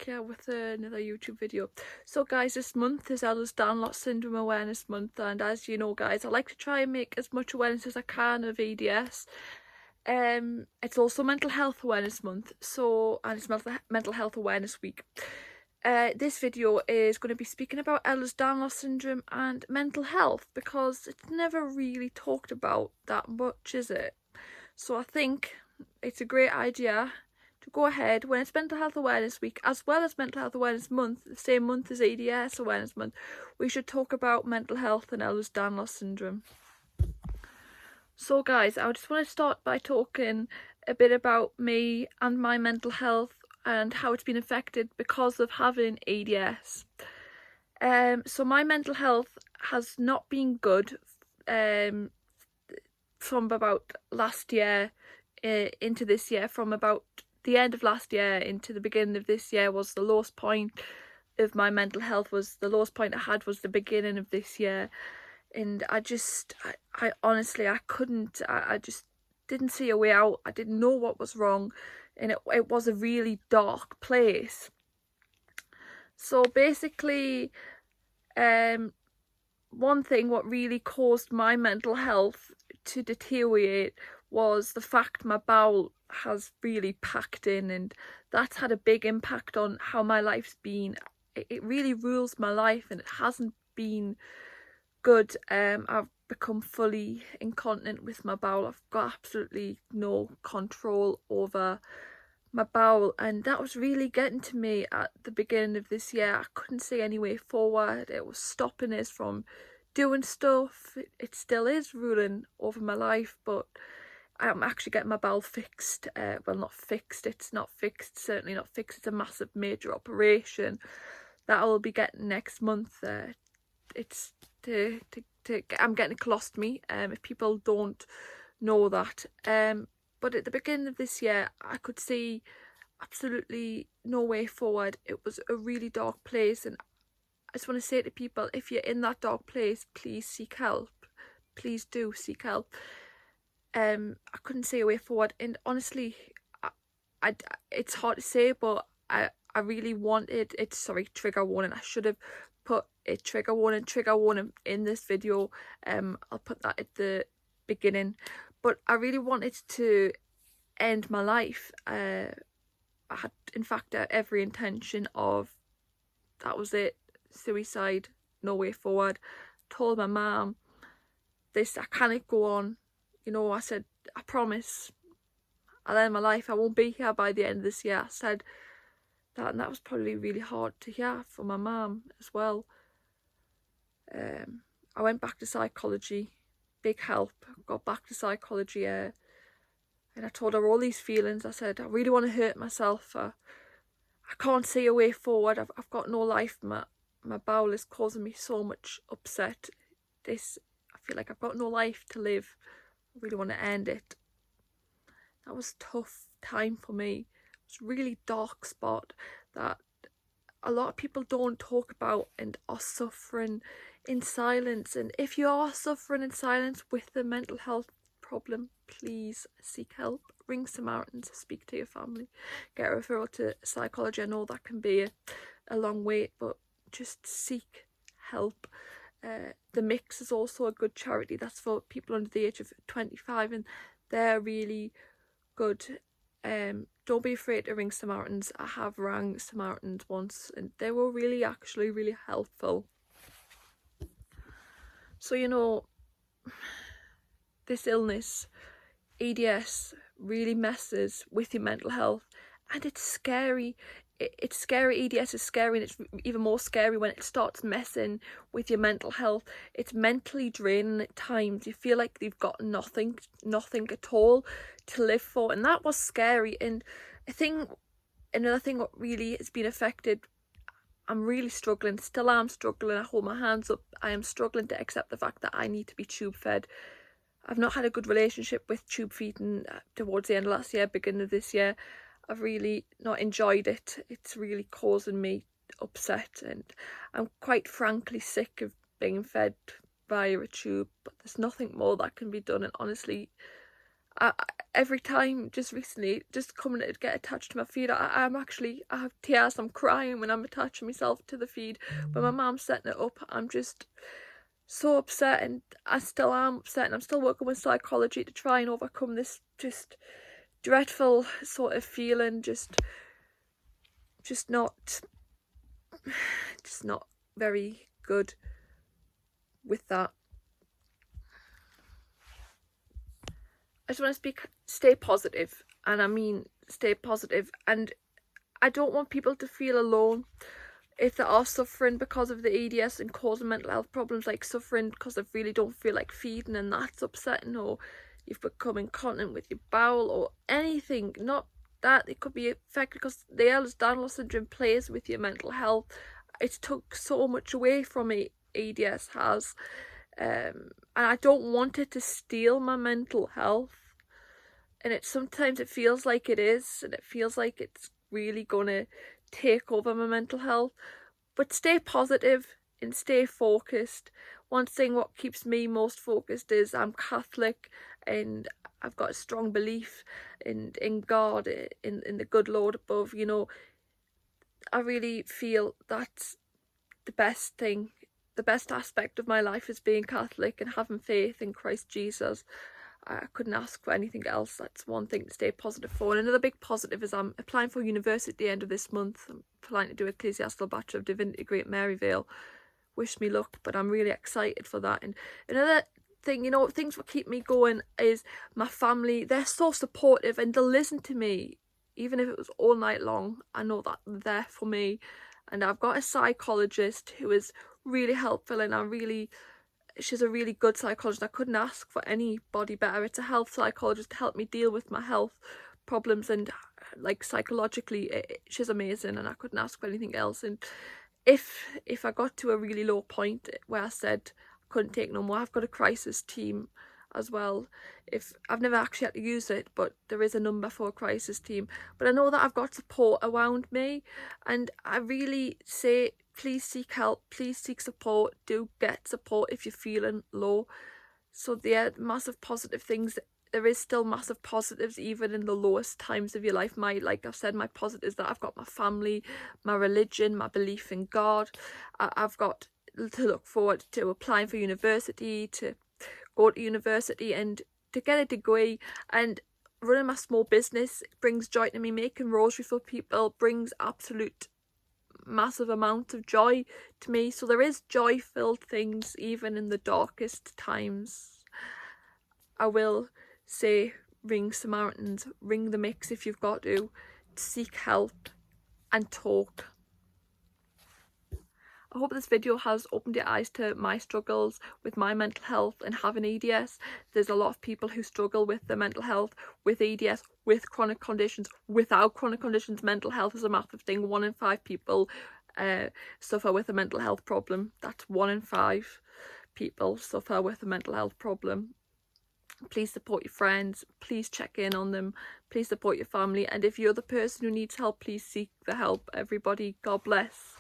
here with another YouTube video. So guys, this month is Ehlers Danlos Syndrome Awareness Month, and as you know guys, I like to try and make as much awareness as I can of EDS. It's also Mental Health Awareness Month, and it's Mental Health Awareness Week. This video is going to be speaking about Ehlers Danlos Syndrome and mental health, because it's never really talked about that much, is it? So I think it's a great idea to go ahead, when it's Mental Health Awareness Week as well as Mental Health Awareness Month, the same month as EDS Awareness Month, we should talk about mental health and Ehlers Danlos Syndrome. So guys, I just want to start by talking a bit about me and my mental health and how it's been affected because of having EDS. So my mental health has not been good from about last year into this year. From about the end of last year into the beginning of this year was the lowest point of my mental health. Was the lowest point I had was the beginning of this year, and I honestly I just didn't see a way out. I didn't know what was wrong, and it was a really dark place. So basically, one thing what really caused my mental health to deteriorate was the fact my bowel has really packed in, and that's had a big impact on how my life's been. It really rules my life, and it hasn't been good. I've become fully incontinent with my bowel. I've got absolutely no control over my bowel, and that was really getting to me at the beginning of this year. I couldn't see any way forward. It was stopping us from doing stuff. It still is ruling over my life, but I'm actually getting my bowel fixed. Well, not fixed, it's not fixed, certainly not fixed. It's a massive major operation that I will be getting next month. It's I'm getting a colostomy, if people don't know that. But at the beginning of this year, I could see absolutely no way forward. It was a really dark place, and I just want to say to people, if you're in that dark place, please seek help. Please do seek help. I couldn't see a way forward, and honestly, it's hard to say, but I really wanted it. Sorry, trigger warning. I should have put a trigger warning in this video. I'll put that at the beginning. But I really wanted to end my life. I had, in fact, every intention of, that was it, suicide, no way forward. Told my mum, I can't go on. You know, I said, I promise I'll end my life. I won't be here by the end of this year. I said that, and that was probably really hard to hear for my mum as well. I went back to psychology, big help. Got back to psychology, and I told her all these feelings. I said, I really want to hurt myself. I can't see a way forward. I've got no life. My bowel is causing me so much upset. I feel like I've got no life to live. I really want to end it. That was a tough time for me. It was a really dark spot that a lot of people don't talk about and are suffering in silence. And if you are suffering in silence with a mental health problem, please seek help. Ring Samaritans, speak to your family, get a referral to psychology. I know that can be a long wait, but just seek help. The Mix is also a good charity. That's for people under the age of 25, and they're really good. Don't be afraid to ring Samaritans. I have rang Samaritans once, and they were actually really helpful. So, you know, this illness, EDS, really messes with your mental health, and it's scary. It's scary. EDS is scary, and it's even more scary when it starts messing with your mental health. It's mentally draining at times. You feel like you've got nothing at all to live for, and that was scary. And I think another thing what really has been affected, I'm really struggling, still am struggling. I hold my hands up. I am struggling to accept the fact that I need to be tube fed. I've not had a good relationship with tube feeding towards the end of last year, beginning of this year. I've really not enjoyed it. It's really causing me upset, and I'm quite frankly sick of being fed via a tube, but there's nothing more that can be done. And honestly, Every time, just recently, just coming to get attached to my feed, I have tears, I'm crying when I'm attaching myself to the feed. When my mum's setting it up, I'm just so upset, and I still am upset, and I'm still working with psychology to try and overcome this just dreadful sort of feeling, just not very good with that. I just want to stay positive, and I mean stay positive, and I don't want people to feel alone if they are suffering because of the EDS and causing mental health problems, like suffering because they really don't feel like feeding and that's upsetting, or you've become incontinent with your bowel or anything. Not that it could be affected, because the Ehlers Danlos syndrome plays with your mental health. It's took so much away from me, EDS has, and I don't want it to steal my mental health. And sometimes it feels like it is, and it feels like it's really gonna take over my mental health. But stay positive and stay focused. One thing what keeps me most focused is I'm Catholic, and I've got a strong belief in God, in the good Lord above. You know, I really feel that's the best thing, the best aspect of my life is being Catholic and having faith in Christ Jesus. I couldn't ask for anything else. That's one thing to stay positive for. And another big positive is I'm applying for university at the end of this month. I'm applying to do Ecclesiastical Bachelor of Divinity degree at Maryvale. Wish me luck, but I'm really excited for that. And another thing, you know, things that keep me going is my family. They're so supportive, and they'll listen to me even if it was all night long. I know that they're there for me. And I've got a psychologist who is really helpful, and she's a really good psychologist. I couldn't ask for anybody better. It's a health psychologist to help me deal with my health problems, and like psychologically she's amazing, and I couldn't ask for anything else. And if I got to a really low point where I said I couldn't take no more, I've got a crisis team as well. If I've never actually had to use it, but there is a number for a crisis team. But I know that I've got support around me, and I really say, please seek help, please seek support. Do get support if you're feeling low. So there are massive positive things. There is still massive positives even in the lowest times of your life. Like I've said, my positives that I've got my family, my religion, my belief in God. I've got to look forward to applying for university, to go to university and to get a degree, and running my small business brings joy to me. Making rosary for people brings absolute massive amounts of joy to me. So there is joy-filled things even in the darkest times. I will say, ring Samaritans, ring the mix if you've got to seek help and talk. I hope this video has opened your eyes to my struggles with my mental health and having EDS. There's a lot of people who struggle with their mental health, with EDS, with chronic conditions, without chronic conditions. Mental health is a massive thing. 1 in 5 people suffer with a mental health problem. That's 1 in 5 people suffer with a mental health problem. Please support your friends, please check in on them, please support your family, and if you're the person who needs help, please seek the help. Everybody, God bless.